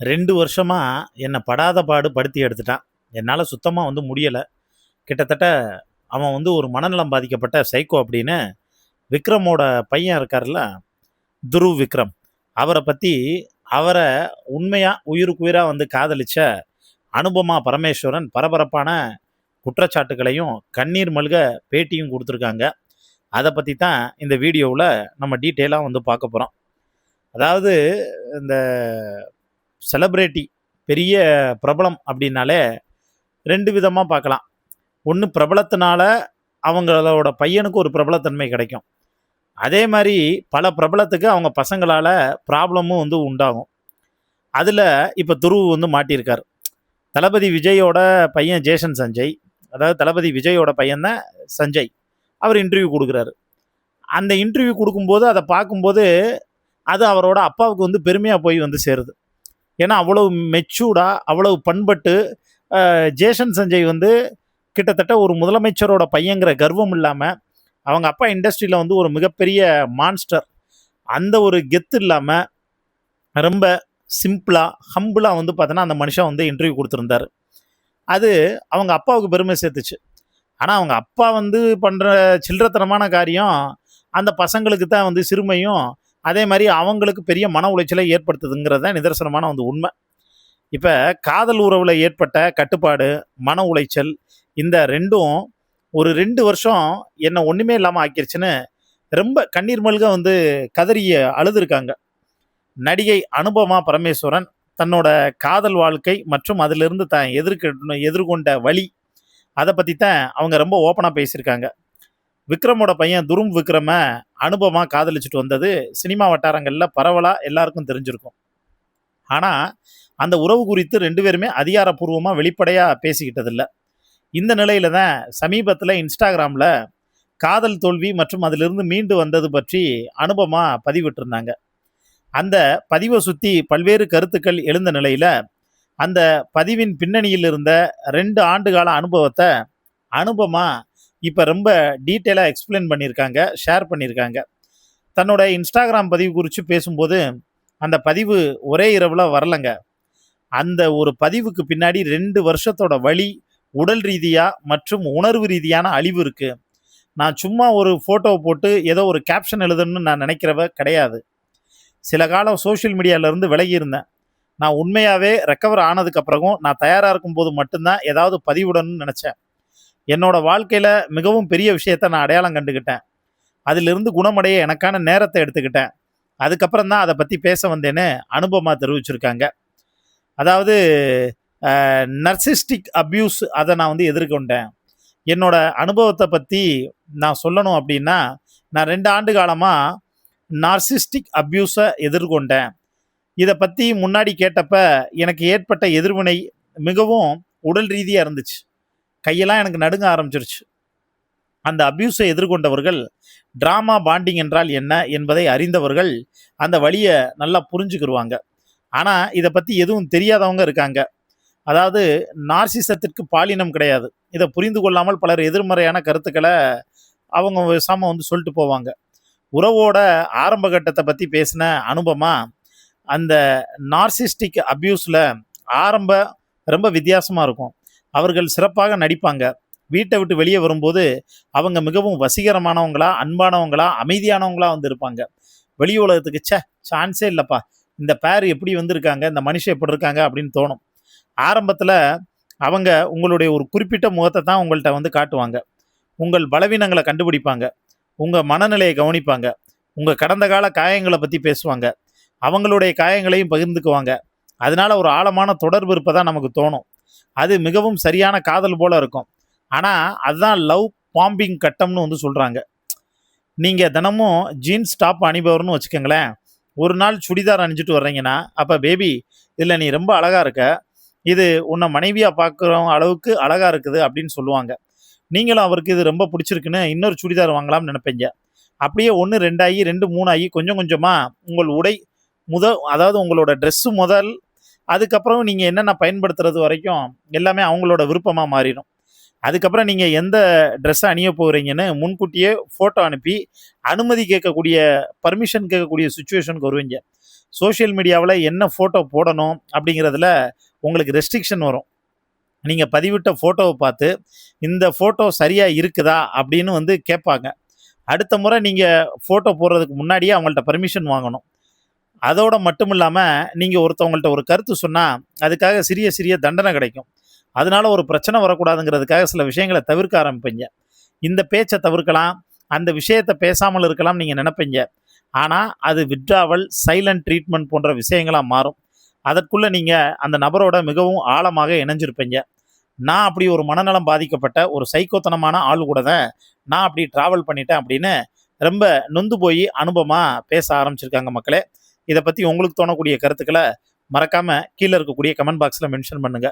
2 வருஷமா என்ன படாத பாடு படுத்தி எடுத்துட்டான். என்னால சுத்தமா முடியல. கிட்டத்தட்ட அவன் ஒரு மனநலம் பாதிக்கப்பட்ட சைக்கோ அப்படின்னு விக்ரமோட பையன் இருக்கார்ல, துருவ் விக்ரம். அவர பத்தி அவர உண்மையா உயிருக்கு உயிரா காதலிச்ச அனுபமா பரமேஸ்வரன் பரபரப்பான குற்றச்சாட்டுகளையும், கண்ணீர் மல்க பேட்டியும் குடுத்துருக்காங்க. அத பத்தி தான் இந்த வீடியோவுல நம்ம டீட்டெயிலா பார்க்க போறோம். அதாவது இந்த செலிபிரிட்டி பெரிய பிரபலம் அப்படின்னாலே 2 விதமா பார்க்கலாம். ஒண்ணு பிரபலத்தினால அவங்களோட பையனுக்கு ஒரு பிரபலத்தன்மை கிடைக்கும். அதே மாரி பல பிரபலத்துக்கு அவங்க பசங்களால ப்ராப்ளமும் உண்டாகும். அதுல இப்ப துருவ் மாட்டியிருக்காரு. தளபதி விஜயோட பையன் ஜேசன் சஞ்சய், அதாவது தளபதி விஜயோட பையன் தான் சஞ்சய். அவர் இன்டர்வியூ குடுக்குறாரு. அந்த இன்டர்வியூ குடுக்கும்போது அத பார்க்கும்போது, அது அவரோட அப்பாவுக்கு பெருமையா போய் சேருது. ஏன்னா அவ்வளவு மெச்சூர்டா, அவ்வளவு பண்பட்டு ஜேசன் சஞ்சய் கிட்டத்தட்ட ஒரு முதலமைச்சரோட பையங்கிற கர்வம் இல்லாம, அவங்க அப்பா இண்டஸ்ட்ரியில ஒரு மிகப்பெரிய மான்ஸ்டர். அந்த ஒரு கெத்து இல்லாம, ரொம்ப சிம்பிளா, ஹம்பிளா பார்த்தோன்னா, அந்த மனுஷன் இன்டர்வியூ குடுத்திருந்தாரு. அது அவங்க அப்பாவுக்கு பெருமை சேர்த்துச்சு. ஆனா, அவங்க அப்பா பண்ற சில்லறத்தனமான காரியம், அந்த பசங்களுக்கு தான் சிறுமையும், அதே மாரி அவங்களுக்கு பெரிய மன உளைச்சலை ஏற்படுத்துதுங்கிறது தான் நிதர்சனமான உண்மை. இப்ப காதல் உறவுல ஏற்பட்ட கட்டுப்பாடு, மன உளைச்சல் இந்த 2ம் ஒரு 2 வருஷம் என்ன ஒண்ணுமே இல்லாம ஆக்கிருச்சுன்னு ரொம்ப கண்ணீர் மல்க கதறி அழுதுருக்காங்க. நடிகை அனுபமா பரமேஸ்வரன் தன்னோட காதல் வாழ்க்கை மற்றும் அதிலிருந்து தான் எதிர்கொண்ட வலி, அத பத்தி தான் அவங்க ரொம்ப ஓப்பனா பேசியிருக்காங்க. விக்ரமோட பையன் துருவ் விக்ரம அனுபமா காதலிச்சுட்டு வந்தது சினிமா வட்டாரங்கள்ல பரவலா எல்லாருக்கும் தெரிஞ்சிருக்கும். ஆனா, அந்த உறவு குறித்து 2 பேருமே அதிகாரப்பூர்வமா வெளிப்படையா பேசிக்கிட்டதில்ல. இந்த நிலையில தான் சமீபத்தில இன்ஸ்டாகிராம்ல காதல் தோல்வி மற்றும் அதிலிருந்து மீண்டு வந்தது பற்றி அனுபமா பதிவிட்டிருந்தாங்க. அந்த பதிவை சுத்தி பல்வேறு கருத்துக்கள் எழுந்த நிலையில, அந்த பதிவின் பின்னணியில் இருந்த 2 ஆண்டுகால அனுபவத்த அனுபமா இப்ப ரொம்ப டீட்டெயிலா எக்ஸ்பிளைன் பண்ணியிருக்காங்க, ஷேர் பண்ணியிருக்காங்க. தன்னோட இன்ஸ்டாகிராம் பதிவு குறித்து பேசும்போது, அந்த பதிவு ஒரே இரவுல வரலங்க. அந்த ஒரு பதிவுக்கு பின்னாடி 2 வருஷத்தோட வலி, உடல் ரீதியா மற்றும் உணர்வு ரீதியான அழிவு இருக்கு. நான் சும்மா ஒரு ஃபோட்டோவ போட்டு ஏதோ ஒரு கேப்ஷன் எழுதணும்னு நான் நினைக்கிறவ கிடையாது. சில காலம் சோஷியல் மீடியால இருந்து விலகி இருந்தேன். நான் உண்மையாவே ரெக்கவர் ஆனதுக்கு அப்புறமும் நான் தயாரா இருக்கும்போது மட்டும் தான் ஏதாவது பதிவிடணும்னு நினைச்சேன். என்னோட வாழ்க்கையில மிகவும் பெரிய விஷயத்த நான் அடையாளம் கண்டுக்கிட்டேன். அதிலிருந்து குணமடைய எனக்கான நேரத்தை எடுத்துக்கிட்டேன். அதுக்கப்புறம் தான் அத பத்தி பேச வந்தேன்னு அனுபமா தெரிவிச்சிருக்காங்க. அதாவது நர்சிஸ்டிக் அப்யூஸ் அத நான் எதிர்கொண்டேன். என்னோட அனுபவத்த பத்தி நான் சொல்லணும் அப்படின்னா, நான் 2 ஆண்டு காலமா நார்சிஸ்டிக் அப்யூஸ எதிர்கொண்டேன். இத பத்தி முன்னாடி கேட்டப்ப எனக்கு ஏற்பட்ட எதிர்வினை மிகவும் உடல் ரீதியா இருந்துச்சு. கையெல்லாம் எனக்கு நடுங்க ஆரம்பிச்சிருச்சு. அந்த அப்யூஸை எதிர்கொண்டவர்கள் டிராமா பாண்டிங் என்றால் என்ன என்பதை அறிந்தவர்கள் அந்த வலிய நல்லா புரிஞ்சுக்கிருவாங்க. ஆனா இத பத்தி எதுவும் தெரியாதவங்க இருக்காங்க. அதாவது நார்சிசத்திற்கு பாலினம் கிடையாது. இத புரிந்து கொள்ளாமல் பலர் எதிர்மறையான கருத்துக்கள அவங்க பேசாம சொல்லிட்டு போவாங்க. உறவோட ஆரம்ப கட்டத்த பத்தி பேசின அனுபமா, அந்த நார்சிஸ்டிக் அப்யூஸ்ல ஆரம்ப ரொம்ப வித்தியாசமா இருக்கும். அவர்கள் சிறப்பாக நடிப்பாங்க. வீட்டை விட்டு வெளியே வரும்போது அவங்க மிகவும் வசீகரமானவங்களா, அன்பானவங்களா, அமைதியானவங்களா இருப்பாங்க. வெளி உலகத்துக்கு சான்ஸே இல்லப்பா, இந்த பேர் எப்படி வந்திருக்காங்க, இந்த மனுஷன் எப்படி இருக்காங்க அப்படின்னு தோணும். ஆரம்பத்துல அவங்க உங்களுடைய ஒரு குறிப்பிட்ட முகத்தை தான் உங்கள்கிட்ட காட்டுவாங்க. உங்கள் பலவீனங்களை கண்டுபிடிப்பாங்க. உங்க மனநிலையை கவனிப்பாங்க. உங்க கடந்த கால காயங்களை பத்தி பேசுவாங்க. அவங்களுடைய காயங்களையும் பகிர்ந்துக்குவாங்க. அதனால ஒரு ஆழமான தொடர்பு இருப்பதா நமக்கு தோணும். அது மிகவும் சரியான காதல் போல இருக்கும். ஆனா அதுதான் லவ் பாம்பிங் கட்டம்னு சொல்றாங்க. நீங்க தினமும் ஜீன்ஸ் டாப் அணிபவர்னு வச்சுக்கோங்களேன். ஒரு நாள் சுடிதார் அணிஞ்சிட்டு வர்றீங்கன்னா, அப்ப பேபி இதுல நீ ரொம்ப அழகா இருக்க, இது உன்னை மனைவியா பார்க்குற அளவுக்கு அழகா இருக்குது அப்படின்னு சொல்லுவாங்க. நீங்களும் அவருக்கு இது ரொம்ப பிடிச்சிருக்குன்னு இன்னொரு சுடிதார் வாங்கலாம்னு நினைப்பீங்க. அப்படியே 1 2 ஆகி 2 3 ஆகி கொஞ்சம் கொஞ்சமா உங்கள் உடை அதாவது உங்களோட ட்ரெஸ்ஸு முதல் அதுக்கப்புறம் நீங்க என்னென்ன பயன்படுத்துறது வரைக்கும் எல்லாமே அவங்களோட விருப்பமா மாறிடும். அதுக்கப்புறம் நீங்க எந்த ட்ரெஸ் அணிய போறீங்கன்னு முன்கூட்டியே ஃபோட்டோ அனுப்பி அனுமதி கேட்கக்கூடிய, பர்மிஷன் கேட்கக்கூடிய சிச்சுவேஷனுக்கு வருவீங்க. சோஷியல் மீடியாவில் என்ன ஃபோட்டோ போடணும் அப்படிங்கிறதுல உங்களுக்கு ரெஸ்ட்ரிக்ஷன் வரும். நீங்கள் பதிவிட்ட ஃபோட்டோவை பார்த்து இந்த ஃபோட்டோ சரியாக இருக்குதா அப்படின்னு வந்து கேட்பாங்க. அடுத்த முறை நீங்கள் ஃபோட்டோ போடுறதுக்கு முன்னாடியே அவங்கள்ட்ட பர்மிஷன் வாங்கணும். அதோட மட்டும் இல்லாமல் நீங்கள் ஒருத்தவங்கள்ட்ட ஒரு கருத்து சொன்னால் அதுக்காக சிறிய சிறிய தண்டனை கிடைக்கும். அதனால ஒரு பிரச்சனை வரக்கூடாதுங்கிறதுக்காக சில விஷயங்களை தவிர்க்க ஆரம்பிப்பீங்க. இந்த பேச்சை தவிர்க்கலாம், அந்த விஷயத்தை பேசாமல் இருக்கலாம் நீங்கள் நினைப்பீங்க. ஆனால் அது வித்ட்ராவல், சைலண்ட் ட்ரீட்மெண்ட் போன்ற விஷயங்களாக மாறும். அதற்குள்ளே நீங்கள் அந்த நபரோட மிகவும் ஆழமாக இணைஞ்சிருப்பீங்க. நான் அப்படி ஒரு மனநலம் பாதிக்கப்பட்ட ஒரு சைக்கோத்தனமான ஆள் கூட தான் நான் அப்படி ட்ராவல் பண்ணிட்டேன் அப்படின்னு ரொம்ப நொந்து போய் அனுபவமாக பேச ஆரம்பிச்சிருக்காங்க மக்களே. இதை பற்றி உங்களுக்கு தோணக்கூடிய கருத்துக்களை மறக்காமல் கீழே இருக்கக்கூடிய கமெண்ட் பாக்ஸில் மென்ஷன் பண்ணுங்கள்.